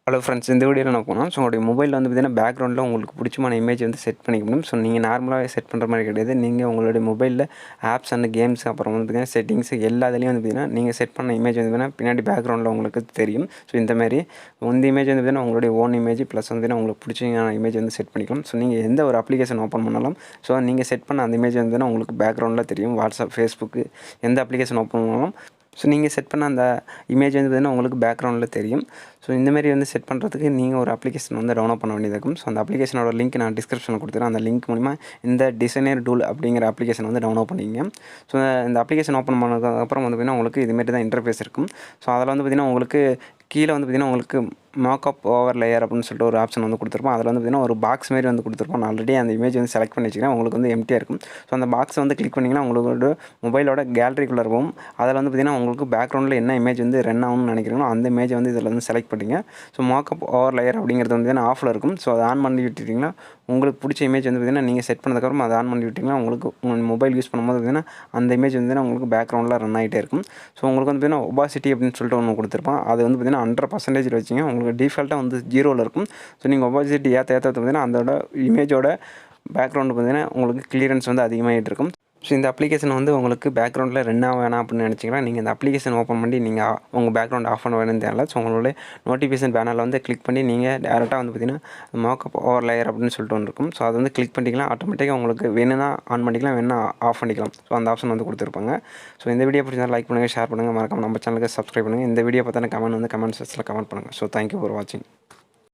Hello friends, இந்த வீடியோவில் என்ன போனோம். ஸோ உங்களுடைய மொபைலில் வந்து பார்த்தீங்கன்னா பேக்ரவுண்டில் உங்களுக்கு பிடிச்சமான இமேஜ் வந்து செட் பண்ணிக்க முடியும். ஸோ நீங்கள் நார்மலாகவே செட் பண்ணுற மாதிரி கிடையாது. நீங்கள் உங்களுடைய மொபைலில் ஆப்ஸ் அண்ட் கேம்ஸ் அப்புறம் வந்து பார்த்தீங்கன்னா செட்டிங்ஸ் எல்லா இதுலேயும் வந்து பார்த்தீங்கன்னா நீங்கள் செட் பண்ண இமேஜ் வந்து பார்த்தீங்கன்னா பின்னாடி பேக்ரவுண்டில் உங்களுக்கு தெரியும். ஸோ இந்த மாதிரி இந்த இமேஜ் வந்து பார்த்தீங்கன்னா உங்களுடைய ஓன் இமேஜ் ப்ளஸ் வந்து பார்த்தீங்கன்னா உங்களுக்கு பிடிச்ச இமேஜ் வந்து செட் பண்ணிக்கலாம். ஸோ நீங்கள் எந்த ஒரு அப்ளிகேஷன் ஓப்பன் பண்ணாலும் ஸோ நீங்கள் செட் பண்ண அந்த இமேஜ் வந்து பார்த்தீங்கன்னா உங்களுக்கு பேக்ரவுண்டில் தெரியும். வாட்ஸ்அப், ஃபேஸ்புக்கு எந்த அப்ளிகேஷன் ஓப்பன் பண்ணாலும் ஸோ நீங்கள் செட் பண்ண அந்த இமேஜ் வந்து பார்த்தீங்கன்னா உங்களுக்கு பேக்ரவுண்டில் தெரியும். ஸோ இந்தமாரி வந்து செட் பண்ணுறதுக்கு நீங்கள் ஒரு அப்ளிகேஷன் வந்து டவுன்லோட் பண்ண வேண்டியது இருக்கும். ஸோ அந்த அப்ளிகேஷனோட லிங்க் நான் டிஸ்கிரிப்ஷனில் கொடுத்துறேன். அந்த லிங்க் மூலிமா இந்த டிசைனர் டூல் அப்படிங்கிற அப்ளிகேஷன் வந்து டவுன்லோட் பண்ணிங்க. ஸோ இந்த அப்ளிகேஷன் ஓப்பன் பண்ணதுக்கப்புறம் வந்து பார்த்திங்கன்னா உங்களுக்கு இதுமாரி தான் இன்டர்ஃபேஸ் இருக்கும். ஸோ அதில் வந்து பார்த்திங்கன்னா உங்களுக்கு கீழே வந்து பார்த்திங்கன்னா உங்களுக்கு மார்க்அப் ஓவர் லேயர் அப்படின்னு சொல்லிட்டு ஒரு ஆப்ஷன் வந்து கொடுத்துருப்போம். அதில் வந்து பார்த்திங்கன்னா ஒரு பாக்ஸ் மாரி வந்து கொடுத்துருப்போம். நான் ஆல்ரெடி அந்த இமேஜ் வந்து செலக்ட் பண்ணி வச்சுக்கிறேன். உங்களுக்கு வந்து எம்டியாக இருக்கும். ஸோ அந்த பாக்ஸை வந்து கிளிக் பண்ணிங்கன்னா உங்களோட மொபைலோட கேலரிக்குள்ளே இருக்கும். அதில் வந்து பார்த்திங்கன்னா உங்களுக்கு பேக்ரவுண்டில் என்ன இமேஜ் வந்து ரன் ஆகும்னு நினைக்கிறீங்களோ அந்த இமேஜை வந்து இதில் வந்து செலக்ட் பண்ணிங்க. ஸோ மார்க்அப் ஓவர் லேயர் அப்படிங்கிறது வந்து பார்த்தீங்கன்னா ஆஃபில் இருக்கும். ஸோ அதை ஆன் பண்ணி விட்டுட்டிங்கன்னா உங்களுக்கு பிடிச்ச இமேஜ் வந்து பார்த்திங்கன்னா நீங்கள் செட் பண்ணதுக்கப்புறம் அதை ஆன் பண்ணி விட்டிங்கன்னா உங்களுக்கு உங்கள் மொபைல் யூஸ் பண்ணும்போது பார்த்திங்கன்னா அந்த இமேஜ் வந்து உங்களுக்கு பேக்ரவுண்டில் ரன் ஆகிட்டே இருக்கும். ஸோ உங்களுக்கு வந்து பார்த்திங்கன்னா ஒபாசிட்டி அப்படின்னு சொல்லிட்டு ஒன்று கொடுத்துருப்பான். அது வந்து பார்த்திங்கன்னா 100% வச்சிங்க. உங்களுக்கு டிஃபால்ட்டாக வந்து 0ல் இருக்கும். ஸோ நீங்கள் ஒபாசிட்டி ஏற்ற பார்த்திங்கன்னா அதோட இமேஜோட பேக்ரவுண்டு பார்த்திங்கன்னா உங்களுக்கு கிளியரன்ஸ் வந்து அதிகமாகிட்டு இருக்கும். ஸோ இந்த அப்ளிகேஷன் வந்து உங்களுக்கு பேக்ரவுண்டில் ரன் ஆக வேணாம் அப்படின்னு நினச்சிங்கன்னா நீங்கள் இந்த அப்ளிகேஷன் ஓப்பன் பண்ணி நீங்கள் உங்கள் பேக்ரவுண்ட் ஆஃப் பண்ண வேணும்னு தேவையில்ல. ஸோ உங்களுடைய நோட்டிஃபிகேஷன் பேனரில் வந்து கிளிக் பண்ணி நீங்கள் டேரெக்டாக வந்து பார்த்திங்கன்னா மார்க்அப் ஓவர் லேயர் அப்படின்னு சொல்லிட்டு ஒன்று இருக்கும். ஸோ அதை வந்து கிளிக் பண்ணிக்கலாம். ஆட்டோமேட்டிக்காக உங்களுக்கு வேணும்னா ஆன் பண்ணிக்கலாம், வேணும்னா ஆஃப் பண்ணிக்கலாம். ஸோ அந்த ஆப்ஷன் வந்து கொடுத்துருப்பாங்க. ஸோ இந்த வீடியோ பிடிச்சிருந்தா லைக் பண்ணுங்கள், ஷேர் பண்ணுங்கள், மறக்காம நம்ம சேனலுக்கு சப்ஸ்கிரைப் பண்ணுங்கள். இந்த வீடியோ பார்த்தா கமெண்ட் செக்ஷனில் கமெண்ட் பண்ணுங்கள். ஸோ தேங்க்யூ ஃபார் வாட்சிங்.